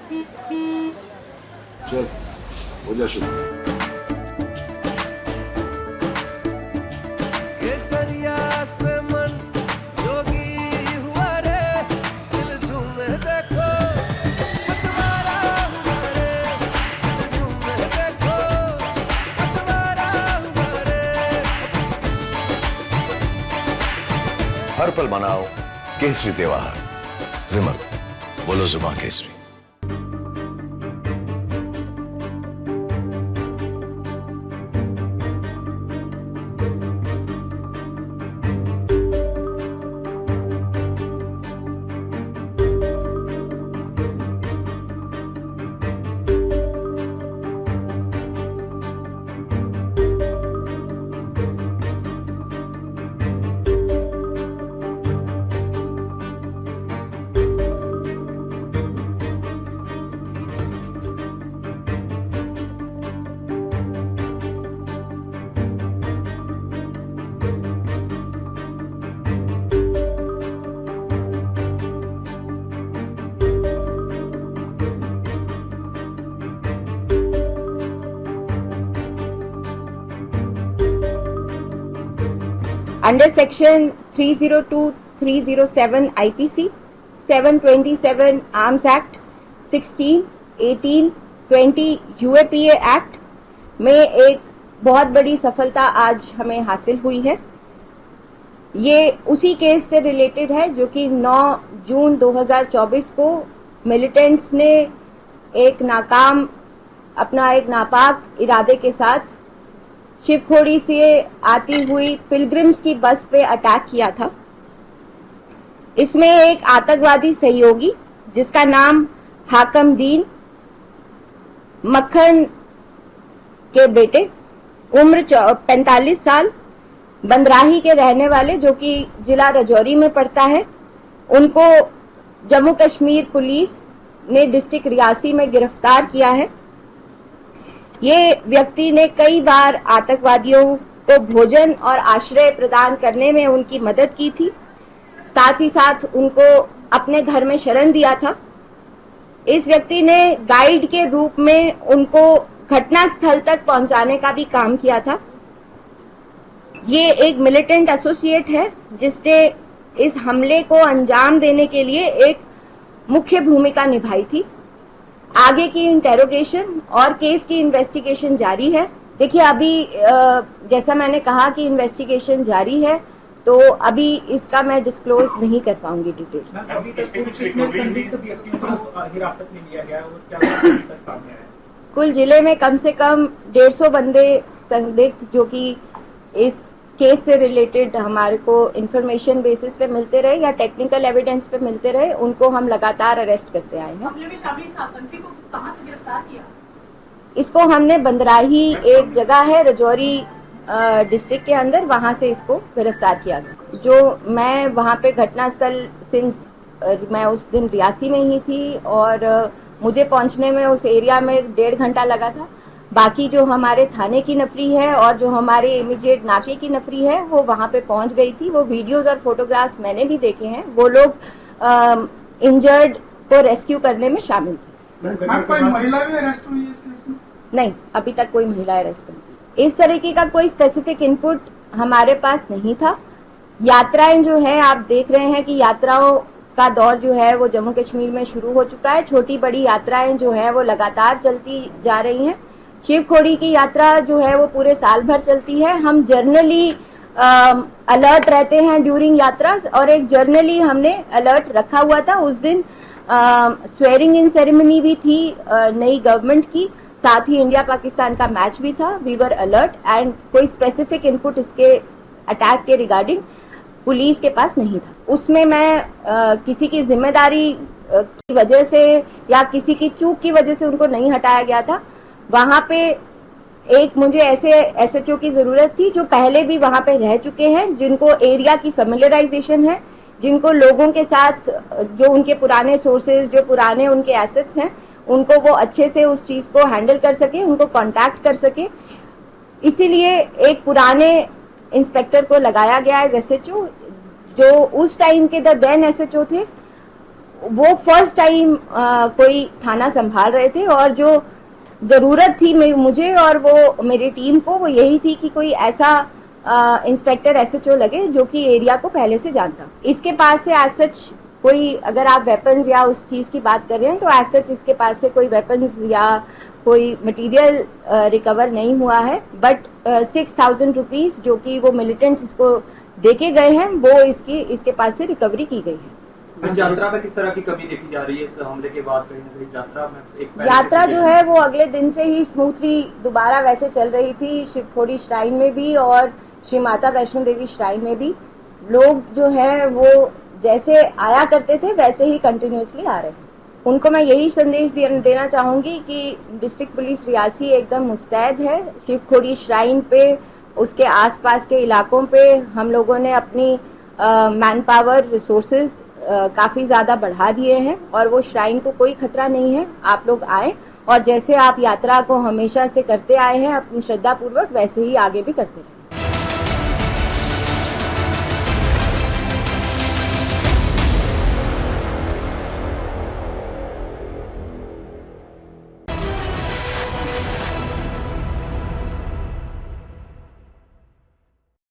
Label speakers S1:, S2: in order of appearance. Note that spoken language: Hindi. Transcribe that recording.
S1: चल हो जा शुरू।
S2: केसरिया से मन जोगी हुआ रे, दिल झूमे देखो पतवारा हुआ रे, दिल झूमे देखो पतवारा हुआ रे।
S3: हर पल मनाओ केसरी त्योहार। विमल, बोलो जुबान Kesari.
S4: Under section 302, 307 IPC, 727 Arms Act, 16, 18, 20 UAPA Act में एक बहुत बड़ी सफलता आज हमें हासिल हुई है। ये उसी केस से रिलेटेड है जो कि 9 जून 2024 को मिलिटेंट्स ने एक नापाक इरादे के साथ शिवखोड़ी से आती हुई पिलग्रिम्स की बस पे अटैक किया था। इसमें एक आतंकवादी सहयोगी जिसका नाम हाकम दीन मक्खन के बेटे, उम्र 45 साल, बंदराही के रहने वाले जो कि जिला राजौरी में पड़ता है, उनको जम्मू कश्मीर पुलिस ने डिस्ट्रिक्ट रियासी में गिरफ्तार किया है। ये व्यक्ति ने कई बार आतंकवादियों को भोजन और आश्रय प्रदान करने में उनकी मदद की थी, साथ ही साथ उनको अपने घर में शरण दिया था। इस व्यक्ति ने गाइड के रूप में उनको घटनास्थल तक पहुंचाने का भी काम किया था। ये एक मिलिटेंट एसोसिएट है जिसने इस हमले को अंजाम देने के लिए एक मुख्य भूमिका निभाई थी। आगे की इंटेरोगेशन और केस की इन्वेस्टिगेशन जारी है। देखिए, अभी जैसा मैंने कहा कि इन्वेस्टिगेशन जारी है, तो अभी इसका मैं डिस्क्लोज नहीं कर पाऊंगी डिटेल।
S5: अभी तक कितने संदिग्ध व्यक्तियों को हिरासत में लिया गया और क्या तक सामने आया?
S4: कुल जिले में कम से कम 150 बंदे संदिग्ध जो कि इस केस से रिलेटेड हमारे को इंफॉर्मेशन बेसिस पे मिलते रहे या टेक्निकल एविडेंस पे मिलते रहे, उनको हम लगातार अरेस्ट करते आए हैं।
S6: हमले में शामिल इस आतंकी को कहां से गिरफ्तार किया?
S4: इसको हमने बंदराही, एक जगह है राजौरी डिस्ट्रिक्ट के अंदर, वहां से इसको गिरफ्तार किया गया। जो मैं वहां पे घटनास्थल सिंस मैं उस दिन रियासी में ही थी और मुझे पहुंचने में उस एरिया में 1.5 घंटा लगा था। बाकी जो हमारे थाने की नफरी है और जो हमारे इमीडिएट नाके की नफरी है वो वहां पे पहुंच गई थी। वो वीडियोस और फोटोग्राफ्स मैंने भी देखे हैं। वो लोग इंजर्ड को रेस्क्यू करने में शामिल थे।
S5: कोई महिला भी अरेस्ट हुई है इस केस में?
S4: नहीं, अभी तक कोई महिला अरेस्ट नहीं हुई। इस तरीके का कोई स्पेसिफिक इनपुट हमारे पास नहीं था। यात्राएं जो है, आप देख रहे हैं कि यात्राओं का दौर जो है वो जम्मू कश्मीर में शुरू हो चुका है। छोटी बड़ी यात्राएं जो है वो लगातार चलती जा रही हैं। शिवखोड़ी की यात्रा जो है वो पूरे साल भर चलती है। हम जर्नली अलर्ट रहते हैं ड्यूरिंग यात्रा, और एक जर्नली हमने अलर्ट रखा हुआ था। उस दिन स्वेरिंग इन सेरेमनी भी थी नई गवर्नमेंट की, साथ ही इंडिया पाकिस्तान का मैच भी था। वी वर अलर्ट एंड कोई स्पेसिफिक इनपुट इसके अटैक के रिगार्डिंग पुलिस के पास नहीं था। उसमें मैं किसी की जिम्मेदारी की वजह से या किसी की चूक की वजह से उनको नहीं हटाया गया था। वहां पे एक मुझे ऐसे एसएचओ की जरूरत थी जो पहले भी वहां पे रह चुके हैं, जिनको एरिया की फेमिलियराइजेशन है, जिनको लोगों के साथ जो उनके पुराने सोर्सेज, जो पुराने उनके एसेट्स हैं, उनको वो अच्छे से उस चीज को हैंडल कर सके, उनको कांटेक्ट कर सके। इसीलिए एक पुराने इंस्पेक्टर को लगाया गया है एसएचओ, जो उस टाइम के द देन एसएचओ थे। वो फर्स्ट टाइम कोई थाना संभाल रहे थे और जो जरूरत थी मुझे और वो मेरी टीम को वो यही थी कि कोई ऐसा इंस्पेक्टर एसएचओ लगे जो कि एरिया को पहले से जानता। इसके पास से एज सच कोई, अगर आप वेपन्स या उस चीज की बात कर रहे हैं तो एज सच इसके पास से कोई वेपन्स या कोई मटेरियल रिकवर नहीं हुआ है, बट 6,000 रुपीज जो कि वो मिलिटेंट्स इसको देके गए हैं वो इसके पास से रिकवरी की गई है।
S7: यात्रा में किस तरह की कमी देखी जा रही है इस हमले के बाद? कहीं ना कहीं
S4: यात्रा जो है वो अगले दिन से ही स्मूथली दोबारा वैसे चल रही थी। शिवखोड़ी श्राइन में भी और श्री माता वैष्णो देवी श्राइन में भी लोग जो है वो जैसे आया करते थे वैसे ही कंटिन्यूअसली आ रहे हैं। उनको मैं यही संदेश देना चाहूंगी कि डिस्ट्रिक्ट पुलिस रियासी एकदम मुस्तैद है। शिवखोड़ी श्राइन पे, उसके आसपास के इलाकों पे हम लोगों ने अपनी मैन पावर रिसोर्सेज काफी ज्यादा बढ़ा दिए हैं और वो श्राइन को कोई खतरा नहीं है। आप लोग आए और जैसे आप यात्रा को हमेशा से करते आए हैं अपनी श्रद्धा पूर्वक, वैसे ही आगे भी करते रहें।